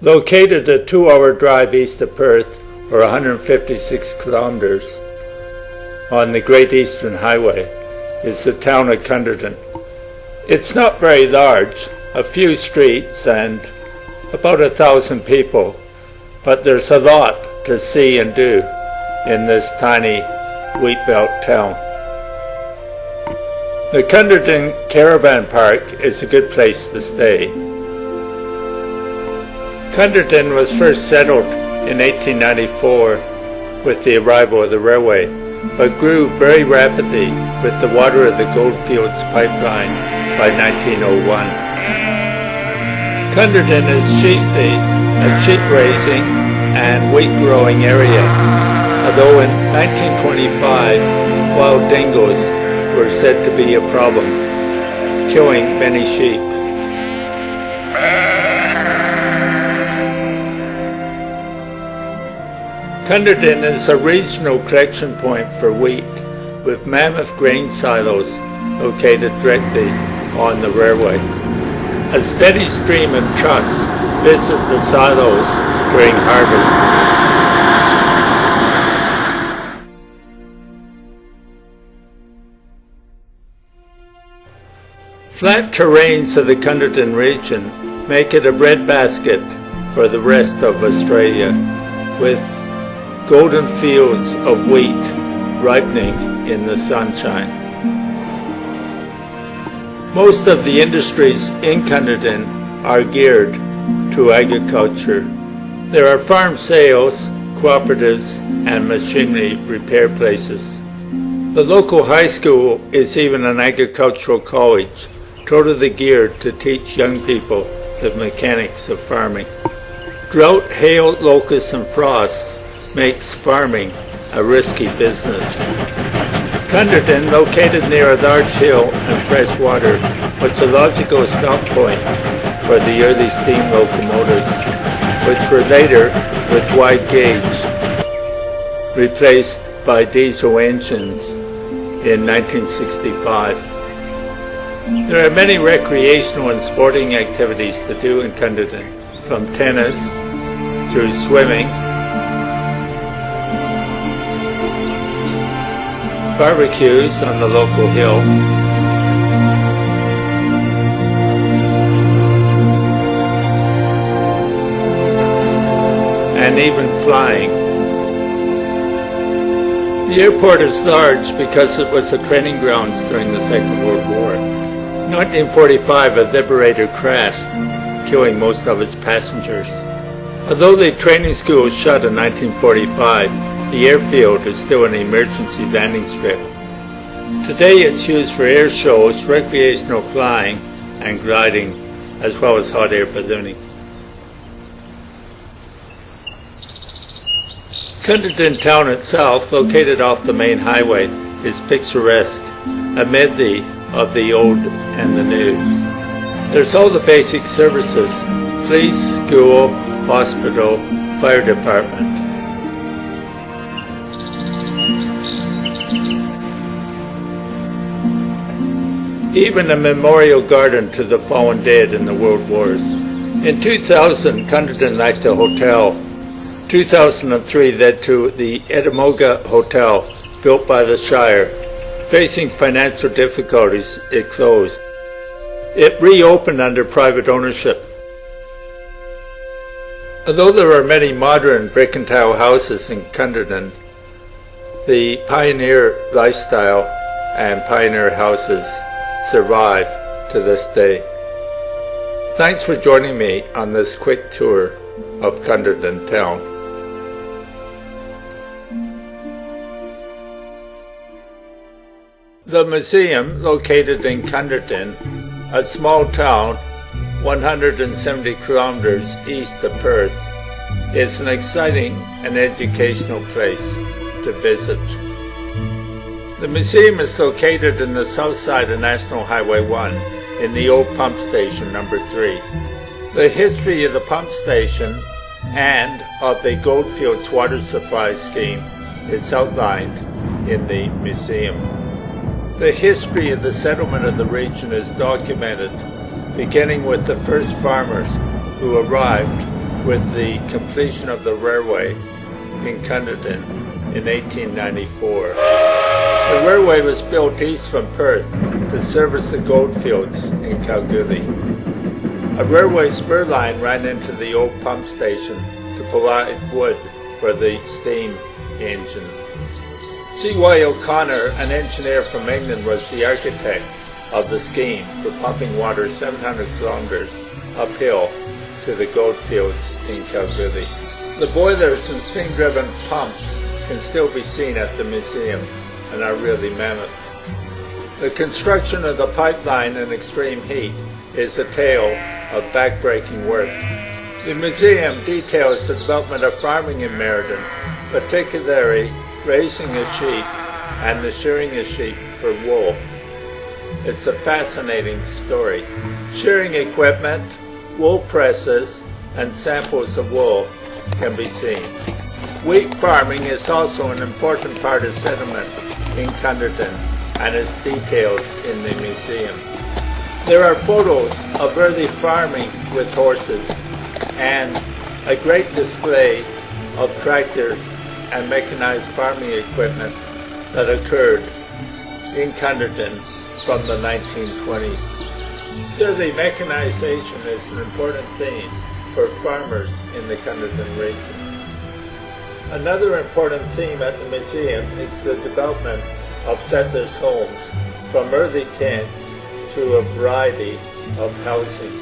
Located a 2-hour drive east of Perth, or 156 kilometres, on the Great Eastern Highway, is the town of Cunderdin. It's not very large, a few streets and about 1,000 people, but there's a lot to see and do in this tiny Wheatbelt town. The Cunderdin Caravan Park is a good place to stay. Cunderdin was first settled in 1894 with the arrival of the railway, but grew very rapidly with the water of the Goldfields pipeline by 1901. Cunderdin is chiefly a sheep raising and wheat growing area, although in 1925 wild dingoes were said to be a problem, killing many sheep. Cunderdin is a regional collection point for wheat, with mammoth grain silos located directly on the railway. A steady stream of trucks visit the silos during harvest. Flat terrains of the Cunderdin region make it a breadbasket for the rest of Australia, with golden fields of wheat ripening in the sunshine. Most of the industries in Cunderdin are geared to agriculture. There are farm sales, cooperatives, and machinery repair places. The local high school is even an agricultural college, totally geared to teach young people the mechanics of farming. Drought, hail, locusts, and frosts makes farming a risky business. Cunderdin, located near a large hill and fresh water, was a logical stop point for the early steam locomotives, which were later, with wide gauge, replaced by diesel engines in 1965. There are many recreational and sporting activities to do in Cunderdin, from tennis through swimming, barbecues on the local hill, and even flying. The airport is large because it was a training grounds during the Second World War. In 1945, a Liberator crashed, killing most of its passengers. Although the training school shut in 1945, the airfield is still an emergency landing strip. Today it's used for air shows, recreational flying and gliding, as well as hot air ballooning. Cunderdin town itself, located off the main highway, is picturesque, a medley of the old and the new. There's all the basic services: police, school, hospital, fire department. Even a memorial garden to the fallen dead in the world wars. In 2000, Cunderdin lacked a hotel. 2003 led to the Etimoga Hotel, built by the Shire. Facing financial difficulties, it closed. It reopened under private ownership. Although there are many modern brick and tile houses in Cunderdin, the pioneer lifestyle and pioneer houses survive to this day. Thanks for joining me on this quick tour of Cunderdin town. The museum, located in Cunderdin, a small town 170 kilometers east of Perth, is an exciting and educational place to visit. The museum is located in the south side of National Highway 1 in the old pump station number 3. The history of the pump station and of the Goldfields Water Supply Scheme is outlined in the museum. The history of the settlement of the region is documented, beginning with the first farmers who arrived with the completion of the railway in Cunderdin in 1894. The railway was built east from Perth to service the Goldfields in Kalgoorlie. A railway spur line ran into the old pump station to provide wood for the steam engine. C.Y. O'Connor, an engineer from England, was the architect of the scheme for pumping water 700 kilometres uphill to the Goldfields in Kalgoorlie. The boilers and steam-driven pumps can still be seen at the museum and are really mammoth. The construction of the pipeline in extreme heat is a tale of backbreaking work. The museum details the development of farming in Merredin, particularly raising of sheep and the shearing of sheep for wool. It's a fascinating story. Shearing equipment, wool presses, and samples of wool can be seen. Wheat farming is also an important part of settlement in Cunderdin and is detailed in the museum. There are photos of early farming with horses and a great display of tractors and mechanized farming equipment that occurred in Cunderdin from the 1920s. Clearly, mechanization is an important theme for farmers in the Cunderdin region. Another important theme at the museum is the development of settlers' homes, from early tents to a variety of housing.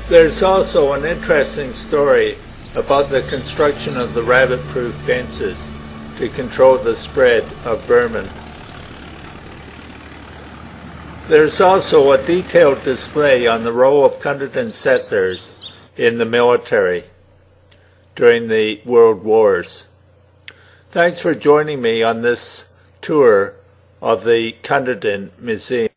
There's also an interesting story about the construction of the rabbit-proof fences to control the spread of vermin. There's also a detailed display on the role of Cunderdin settlers in the military during the World Wars. Thanks for joining me on this tour of the Cunderdin Museum.